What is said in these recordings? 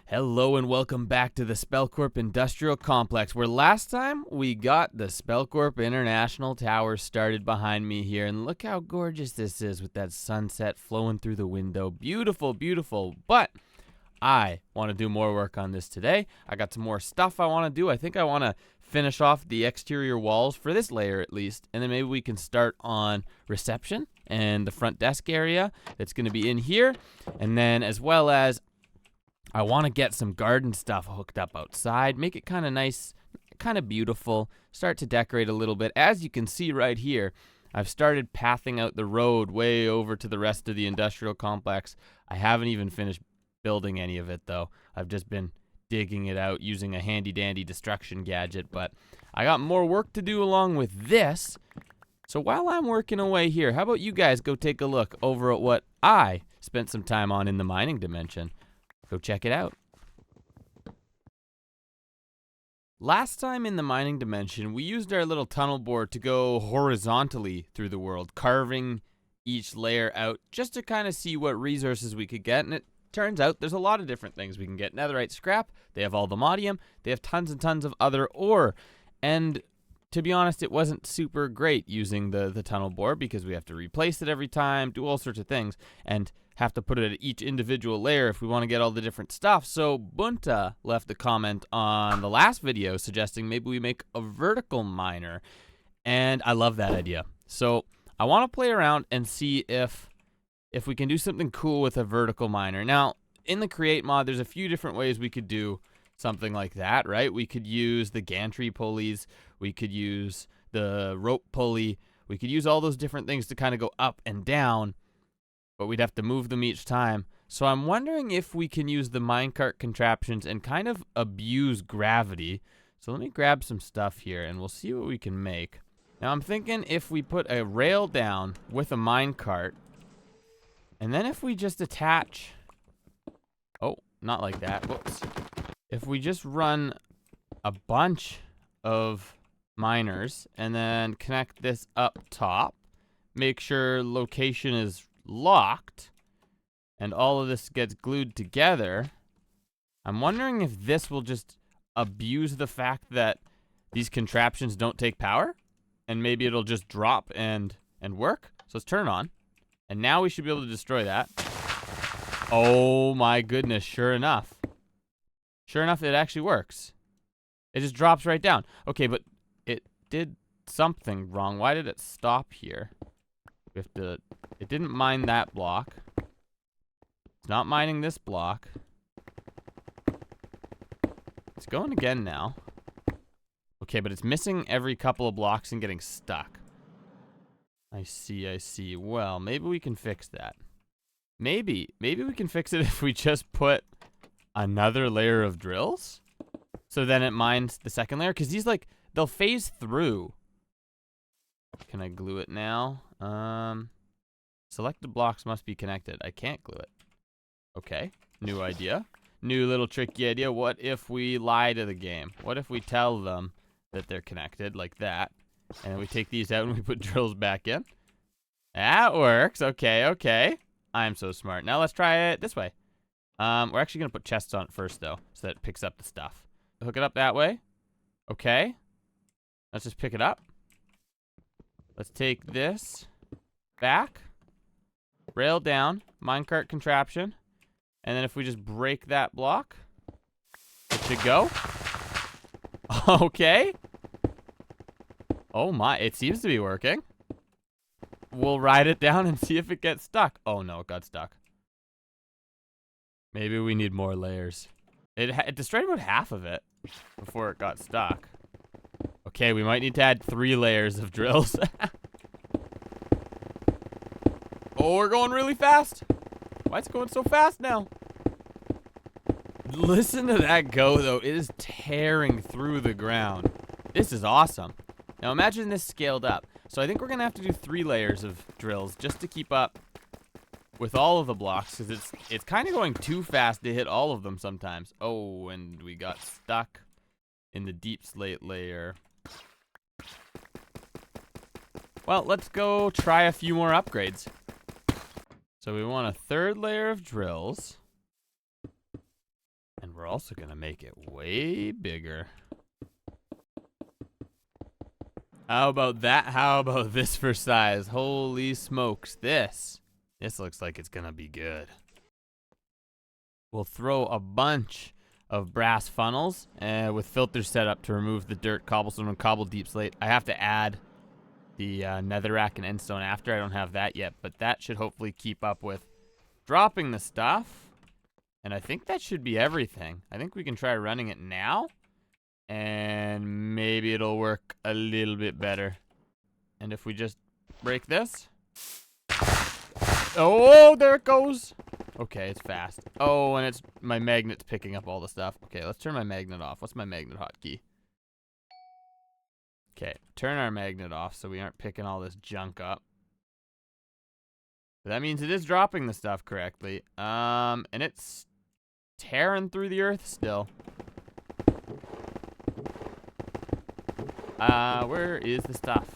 Hello and welcome back to the Spellcorp Industrial Complex, where last time we got the Spellcorp International Tower started behind me here, and look how gorgeous this is with that sunset flowing through the window. Beautiful, beautiful, but I want to do more work on this today. I got some more stuff I want to do. I think I want to finish off the exterior walls for this layer at least, and then maybe we can start on reception and the front desk area that's going to be in here, and then as well as I want to get some garden stuff hooked up outside, make it kind of nice, kind of beautiful, start to decorate a little bit. As you can see right here, I've started pathing out the road way over to the rest of the industrial complex. I haven't even finished building any of it though. I've just been digging it out using a handy dandy destruction gadget, but I got more work to do along with this. So while I'm working away here, how about you guys go take a look over at what I spent some time on in the mining dimension. Go check it out. Last time in the mining dimension, we used our little tunnel board to go horizontally through the world, carving each layer out just to kind of see what resources we could get. And it turns out there's a lot of different things we can get. Netherite scrap, they have all the modium, they have tons and tons of other ore. And to be honest, it wasn't super great using the tunnel board because we have to replace it every time, do all sorts of things, and have to put it at each individual layer if we want to get all the different stuff. So Bunta left a comment on the last video suggesting maybe we make a vertical miner, and I love that idea. So I want to play around and see if we can do something cool with a vertical miner. Now, in the create mod, there's a few different ways we could do something like that, right? We could use the gantry pulleys, we could use the rope pulley, we could use all those different things to kind of go up and down, but we'd have to move them each time. So I'm wondering if we can use the minecart contraptions and kind of abuse gravity. So let me grab some stuff here and we'll see what we can make. Now I'm thinking if we put a rail down with a minecart, and then if we just attach, oh, not like that, whoops. If we just run a bunch of miners and then connect this up top, make sure location is locked, and all of this gets glued together, I'm wondering if this will just abuse the fact that these contraptions don't take power, and maybe it'll just drop and work. So let's turn it on, and now we should be able to destroy that. Oh my goodness, sure enough, it actually works. It just drops right down. Okay, but it did something wrong. Why did it stop here? We have to, it didn't mine that block. It's not mining this block. It's going again now. Okay, but it's missing every couple of blocks and getting stuck. I see. Well, maybe we can fix that. Maybe we can fix it if we just put another layer of drills. So then it mines the second layer, because these, like, they'll phase through. Can I glue it now? Selected blocks must be connected. I can't glue it. Okay, new idea. New little tricky idea. What if we lie to the game? What if we tell them that they're connected like that, and then we take these out and we put drills back in? That works. Okay. I'm so smart. Now let's try it this way. We're actually gonna put chests on it first though, so that it picks up the stuff. Hook it up that way. Okay. Let's just pick it up. Let's take this back, rail down, minecart contraption, and then if we just break that block, it should go. Okay. Oh my, it seems to be working. We'll ride it down and see if it gets stuck. Oh no, it got stuck. Maybe we need more layers. It destroyed about half of it before it got stuck. Okay, we might need to add 3 layers of drills. Oh, we're going really fast. Why is it going so fast now? Listen to that go, though. It is tearing through the ground. This is awesome. Now imagine this scaled up. So I think we're going to have to do 3 layers of drills just to keep up with all of the blocks, because it's kind of going too fast to hit all of them sometimes. Oh, and we got stuck in the deep slate layer. Well, let's go try a few more upgrades. So we want a 3rd layer of drills. And we're also gonna make it way bigger. How about that? How about this for size? Holy smokes, this looks like it's gonna be good. We'll throw a bunch of brass funnels with filters set up to remove the dirt, cobblestone, and cobble deep slate. I have to add the netherrack and endstone after. I don't have that yet, but that should hopefully keep up with dropping the stuff. And I think that should be everything. I think we can try running it now, and maybe it'll work a little bit better. And if we just break this. Oh, there it goes. Okay, it's fast. Oh, and it's my magnet's picking up all the stuff. Okay, let's turn my magnet off. What's my magnet hotkey? Okay, turn our magnet off so we aren't picking all this junk up. But that means it is dropping the stuff correctly. And it's tearing through the earth still. Where is the stuff?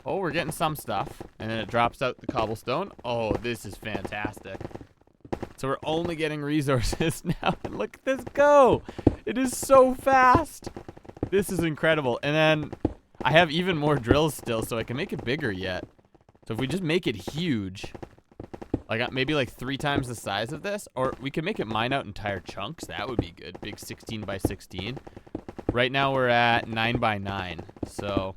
Oh, we're getting some stuff. And then it drops out the cobblestone. Oh, this is fantastic. So we're only getting resources now. And look at this go. It is so fast. This is incredible. And then I have even more drills still, so I can make it bigger yet. So if we just make it huge, like maybe like 3 times the size of this, or we can make it mine out entire chunks. That would be good. Big 16 by 16. Right now we're at 9 by 9. So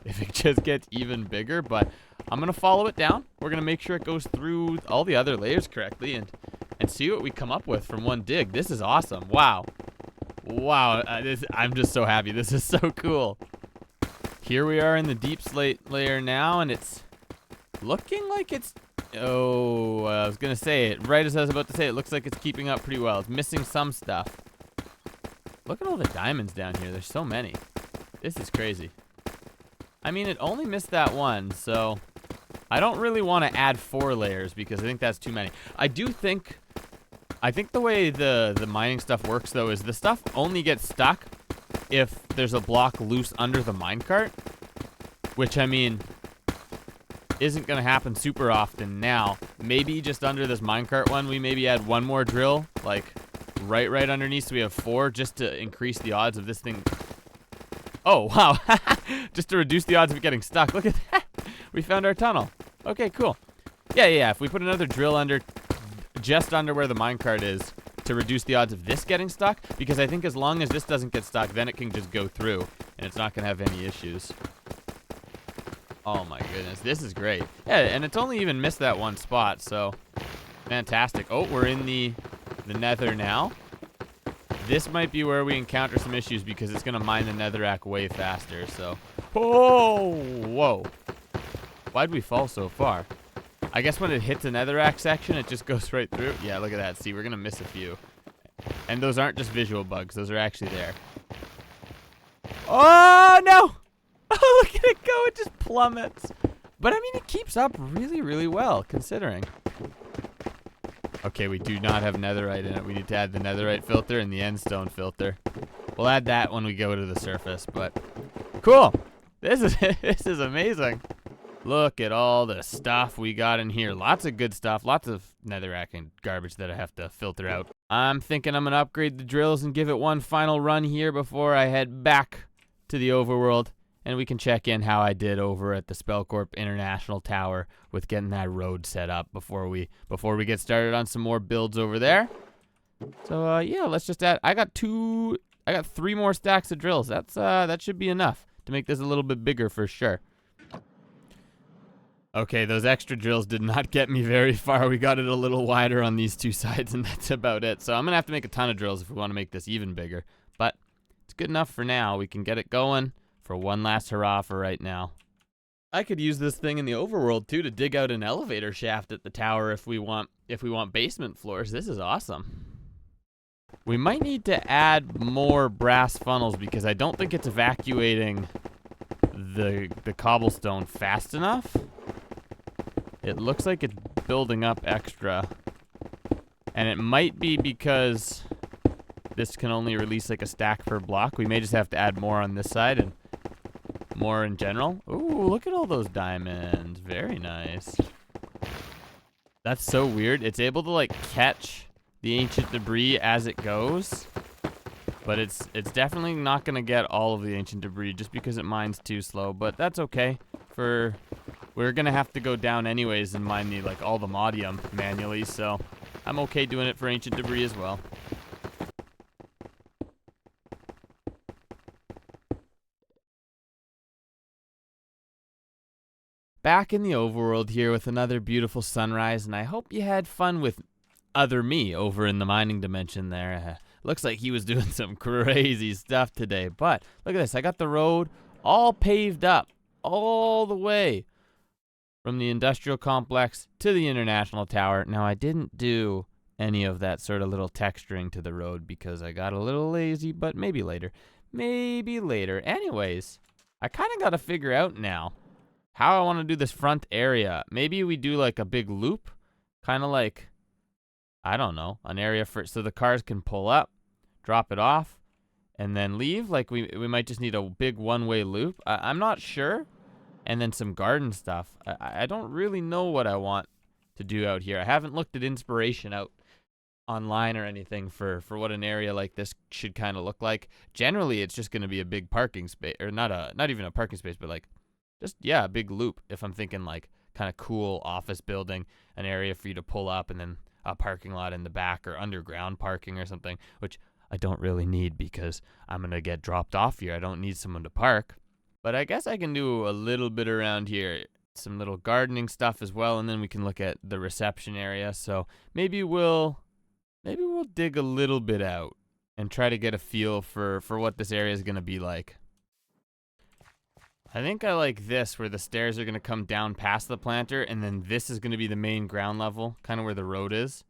if it just gets even bigger, but I'm going to follow it down. We're going to make sure it goes through all the other layers correctly and see what we come up with from one dig. This is awesome. Wow. Wow. I'm just so happy. This is so cool. Here we are in the deep slate layer now, and it's looking like it's... Oh, I was going to say it. Right as I was about to say it, looks like it's keeping up pretty well. It's missing some stuff. Look at all the diamonds down here. There's so many. This is crazy. I mean, it only missed that one, so I don't really want to add 4 layers because I think that's too many. I think the way the mining stuff works, though, is the stuff only gets stuck if there's a block loose under the minecart, which, I mean, isn't going to happen super often now. Maybe just under this minecart one, we maybe add 1 more drill, like right underneath, so we have 4 just to increase the odds of this thing. Oh, wow. Just to reduce the odds of it getting stuck. Look at that. We found our tunnel. Okay, cool. Yeah. If we put another drill under, just under where the minecart is, to reduce the odds of this getting stuck, because I think as long as this doesn't get stuck, then it can just go through, and it's not going to have any issues. Oh my goodness, this is great. Yeah, and it's only even missed that one spot, so fantastic. Oh, we're in the nether now. This might be where we encounter some issues because it's going to mine the netherrack way faster, so. Oh, whoa. Why'd we fall so far? I guess when it hits a netherrack section, it just goes right through. Yeah, look at that. See, we're going to miss a few. And those aren't just visual bugs. Those are actually there. Oh, no. Oh, look at it go. It just plummets. But, I mean, it keeps up really, really well, considering. Okay, we do not have netherite in it. We need to add the netherite filter and the endstone filter. We'll add that when we go to the surface, but cool. This is amazing. Look at all the stuff we got in here. Lots of good stuff. Lots of netherrack and garbage that I have to filter out. I'm thinking I'm going to upgrade the drills and give it one final run here before I head back to the overworld. And we can check in how I did over at the Spellcorp International Tower with getting that road set up before we get started on some more builds over there. So yeah, let's just add. I got 3 more stacks of drills. That should be enough to make this a little bit bigger for sure. Okay, those extra drills did not get me very far. We got it a little wider on these 2 sides, and that's about it. So I'm gonna have to make a ton of drills if we want to make this even bigger. But it's good enough for now. We can get it going. For one last hurrah for right now. I could use this thing in the overworld too to dig out an elevator shaft at the tower if we want basement floors. This is awesome. We might need to add more brass funnels because I don't think it's evacuating the cobblestone fast enough. It looks like it's building up extra. And it might be because this can only release like a stack per block. We may just have to add more on this side and more in general. Ooh, look at all those diamonds. Very nice. That's so weird. It's able to like catch the ancient debris as it goes. But it's definitely not going to get all of the ancient debris just because it mines too slow. But that's okay. We're going to have to go down anyways and mine all the modium manually. So I'm okay doing it for ancient debris as well. Back in the overworld here with another beautiful sunrise, and I hope you had fun with other me over in the mining dimension there. Looks like he was doing some crazy stuff today, but look at this. I got the road all paved up all the way from the industrial complex to the international tower. Now, I didn't do any of that sort of little texturing to the road because I got a little lazy, but maybe later. Maybe later. Anyways, I kind of got to figure out now how I want to do this front area. Maybe we do like a big loop, kind of like, I don't know, an area so the cars can pull up, drop it off, and then leave. Like we might just need a big one-way loop. I'm not sure. And then some garden stuff. I don't really know what I want to do out here. I haven't looked at inspiration out online or anything for what an area like this should kind of look like. Generally, it's just going to be a big parking space, or not even a parking space, but like just, yeah, a big loop. If I'm thinking like kind of cool office building, an area for you to pull up, and then a parking lot in the back or underground parking or something, which I don't really need because I'm going to get dropped off here. I don't need someone to park. But I guess I can do a little bit around here, some little gardening stuff as well, and then we can look at the reception area. So maybe we'll dig a little bit out and try to get a feel for what this area is going to be like. I think I like this, where the stairs are going to come down past the planter, and then this is going to be the main ground level, kind of where the road is.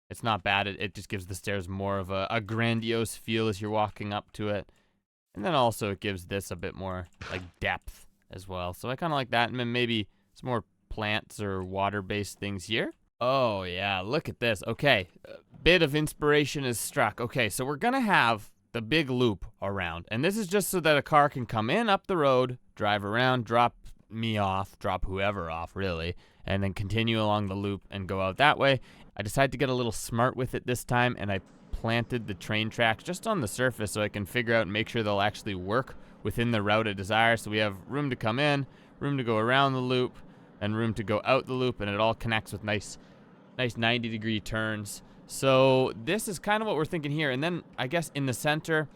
It's not bad. It just gives the stairs more of a grandiose feel as you're walking up to it. And then also it gives this a bit more like depth as well. So I kind of like that. And then maybe some more plants or water-based things here. Oh, yeah. Look at this. Okay. A bit of inspiration is struck. Okay, so we're going to have the big loop around. And this is just so that a car can come in up the road, drive around, drop me off, drop whoever off, really, and then continue along the loop and go out that way. I decided to get a little smart with it this time, and I planted the train tracks just on the surface so I can figure out and make sure they'll actually work within the route I desire. So we have room to come in, room to go around the loop, and room to go out the loop, and it all connects with nice 90-degree turns. So this is kind of what we're thinking here. And then I guess in the center,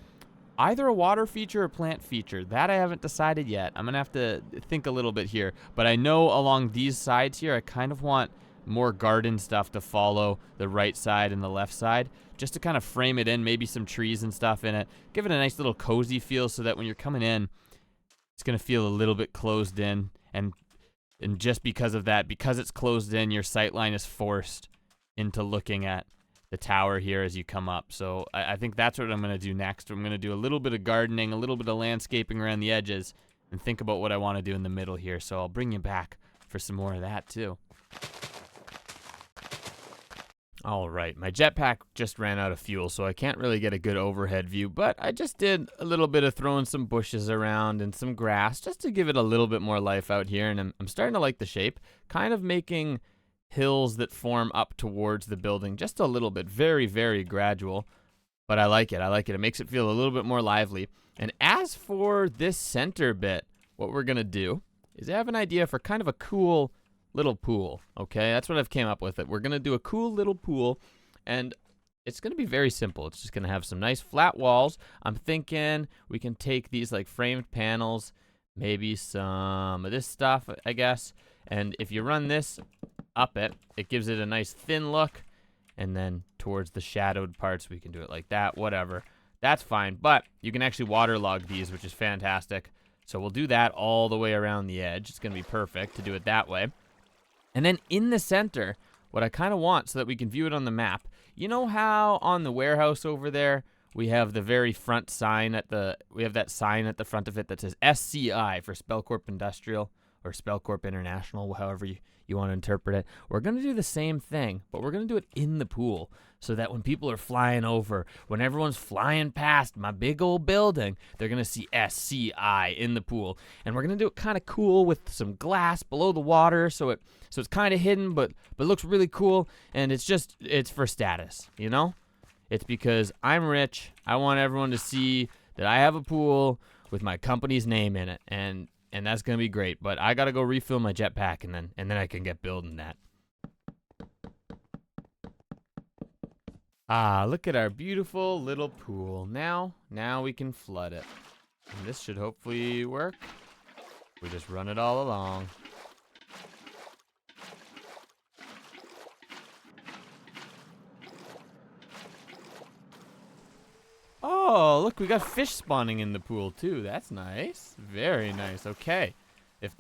either a water feature or plant feature. That I haven't decided yet. I'm going to have to think a little bit here. But I know along these sides here, I kind of want more garden stuff to follow the right side and the left side, just to kind of frame it in, maybe some trees and stuff in it. Give it a nice little cozy feel so that when you're coming in, it's going to feel a little bit closed in. And just because of that, because it's closed in, your sight line is forced into looking at the tower here as you come up. So I think that's what I'm going to do next. I'm going to do a little bit of gardening, a little bit of landscaping around the edges, and think about what I want to do in the middle here. So I'll bring you back for some more of that too. All right, my jetpack just ran out of fuel, so I can't really get a good overhead view, but I just did a little bit of throwing some bushes around and some grass just to give it a little bit more life out here, and I'm starting to like the shape, kind of making hills that form up towards the building just a little bit, very, very gradual, but I like it. It makes it feel a little bit more lively. And as for this center bit, what we're going to do is I have an idea for kind of a cool little pool, okay? That's what I've came up with. We're going to do a cool little pool, and it's going to be very simple. It's just going to have some nice flat walls. I'm thinking we can take these like framed panels, maybe some of this stuff, I guess, and if you run this up it gives it a nice thin look, and then towards the shadowed parts, we can do it like that, whatever. That's fine, but you can actually waterlog these, which is fantastic. So we'll do that all the way around the edge. It's going to be perfect to do it that way. And then in the center, what I kind of want so that we can view it on the map, you know how on the warehouse over there, we have the very front sign we have that sign at the front of it that says SCI for Spellcorp Industrial, or Spellcorp International, however you want to interpret it. We're going to do the same thing, but we're going to do it in the pool so that when people are flying over, when everyone's flying past my big old building, they're going to see SCI in the pool. And we're going to do it kind of cool with some glass below the water so it's kind of hidden but looks really cool, and it's for status, you know? It's because I'm rich. I want everyone to see that I have a pool with my company's name in it, and that's gonna be great. But I gotta go refill my jetpack, and then I can get building that. Ah, look at our beautiful little pool. Now we can flood it, and this should hopefully work. We just run it all along. Oh, look, we got fish spawning in the pool too. That's nice. Very nice. Okay.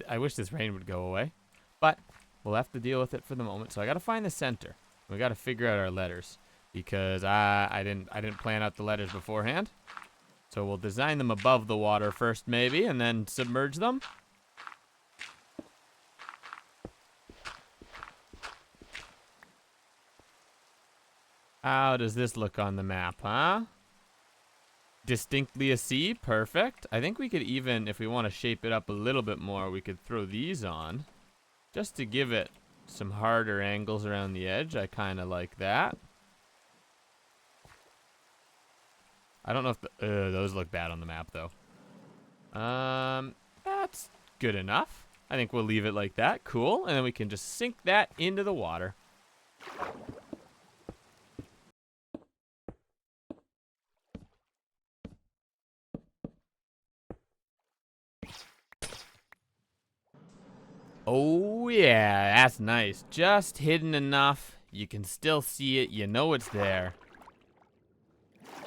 I wish this rain would go away, but we'll have to deal with it for the moment. So I got to find the center. We got to figure out our letters because I didn't plan out the letters beforehand. So we'll design them above the water first maybe, and then submerge them. How does this look on the map, huh? Distinctly a C, perfect. I think we could even, if we want to shape it up a little bit more, we could throw these on just to give it some harder angles around the edge. I kind of like that. I don't know if those look bad on the map though. That's good enough. I think we'll leave it like that. Cool. And then we can just sink that into the water. Oh yeah, that's nice. Just hidden enough. You can still see it. You know it's there.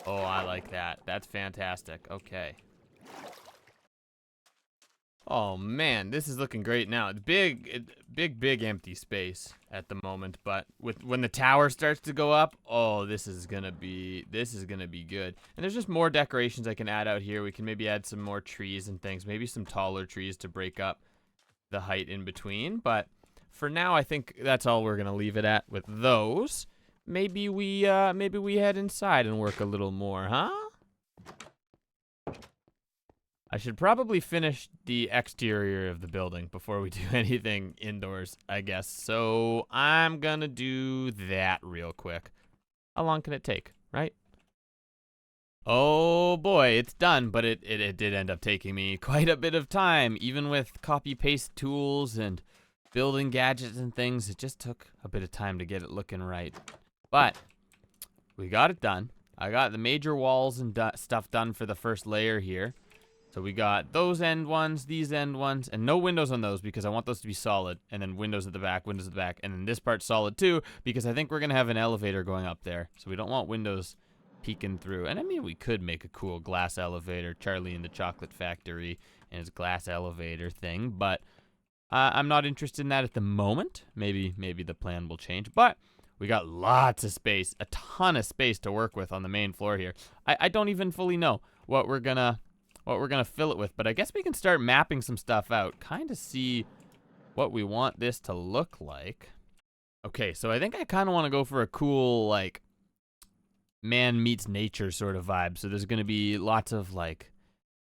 Oh, I like that. That's fantastic. Okay. Oh man, this is looking great now. It's big empty space at the moment, but when the tower starts to go up, oh, this is gonna be good. And there's just more decorations I can add out here. We can maybe add some more trees and things, maybe some taller trees to break up the height in between, but for now I think that's all we're gonna leave it at with those. Maybe we head inside and work a little more, huh? I should probably finish the exterior of the building before we do anything indoors, I guess. So I'm gonna do that real quick. How long can it take, right? Oh boy, it's done, but it did end up taking me quite a bit of time. Even with copy-paste tools and building gadgets and things, it just took a bit of time to get it looking right. But we got it done. I got the major walls and stuff done for the first layer here. So we got those end ones, these end ones, and no windows on those because I want those to be solid. And then windows at the back, and then this part's solid too because I think we're gonna have an elevator going up there. So we don't want windows peeking through. And I mean, we could make a cool glass elevator, Charlie in the Chocolate Factory and his glass elevator thing, but I'm not interested in that at the moment. Maybe the plan will change, but we got lots of space, a ton of space to work with on the main floor here. I don't even fully know what we're gonna fill it with, but I guess we can start mapping some stuff out, kind of see what we want this to look like. Okay, so I think I kind of want to go for a cool, like, man meets nature sort of vibe. So there's going to be lots of like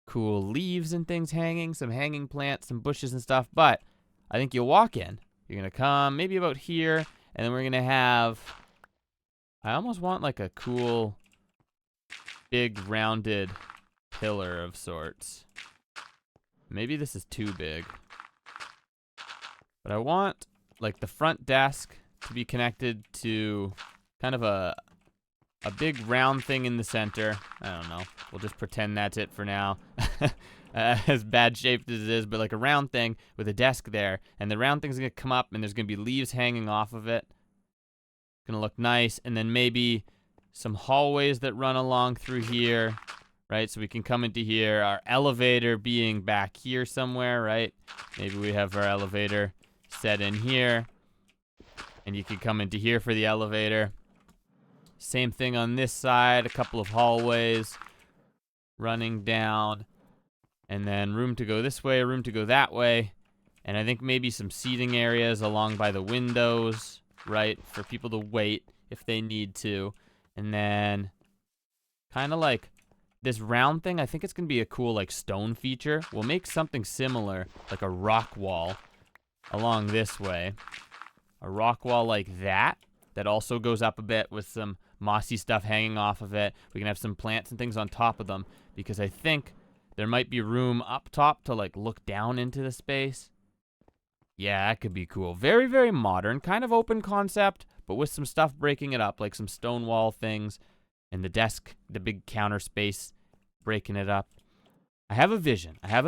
cool leaves and things hanging, some hanging plants, some bushes and stuff. But I think you'll walk in, you're going to come maybe about here, and then we're going to have, I almost want like a cool big rounded pillar of sorts. Maybe this is too big, but I want like the front desk to be connected to kind of a big round thing in the center. I don't know. We'll just pretend that's it for now. As bad shaped as it is, but like a round thing with a desk there. And the round thing's going to come up and there's going to be leaves hanging off of it. Going to look nice. And then maybe some hallways that run along through here, right? So we can come into here. Our elevator being back here somewhere, right? Maybe we have our elevator set in here. And you can come into here for the elevator. Same thing on this side, a couple of hallways running down, and then room to go this way, room to go that way, And I think maybe some seating areas along by the windows, right? For people to wait if they need to. And then kind of like this round thing, I think it's going to be a cool like stone feature. We'll make something similar, like a rock wall along this way. A rock wall like that also goes up a bit with some mossy stuff hanging off of it. We can have some plants and things on top of them because I think there might be room up top to like look down into the space. Yeah, that could be cool. Very, very modern, kind of open concept, but with some stuff breaking it up, like some stone wall things and the desk, the big counter space breaking it up. I have a vision. I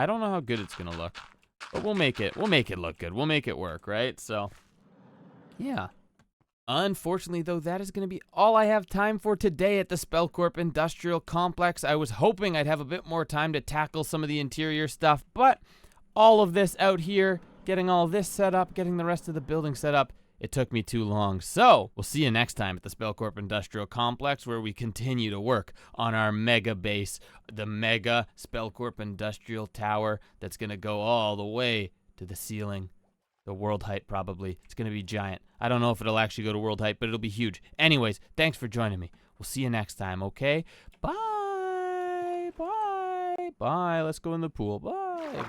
don't know how good it's going to look, but we'll make it look good. We'll make it work, right? So, yeah. Unfortunately, though, that is going to be all I have time for today at the Spellcorp Industrial Complex. I was hoping I'd have a bit more time to tackle some of the interior stuff, but all of this out here, getting all this set up, getting the rest of the building set up, it took me too long. So, we'll see you next time at the Spellcorp Industrial Complex, where we continue to work on our mega base, the mega Spellcorp Industrial Tower that's going to go all the way to the ceiling. The world height, probably. It's going to be giant. I don't know if it'll actually go to world height, but it'll be huge. Anyways, thanks for joining me. We'll see you next time, okay? Bye. Bye. Bye. Let's go in the pool. Bye.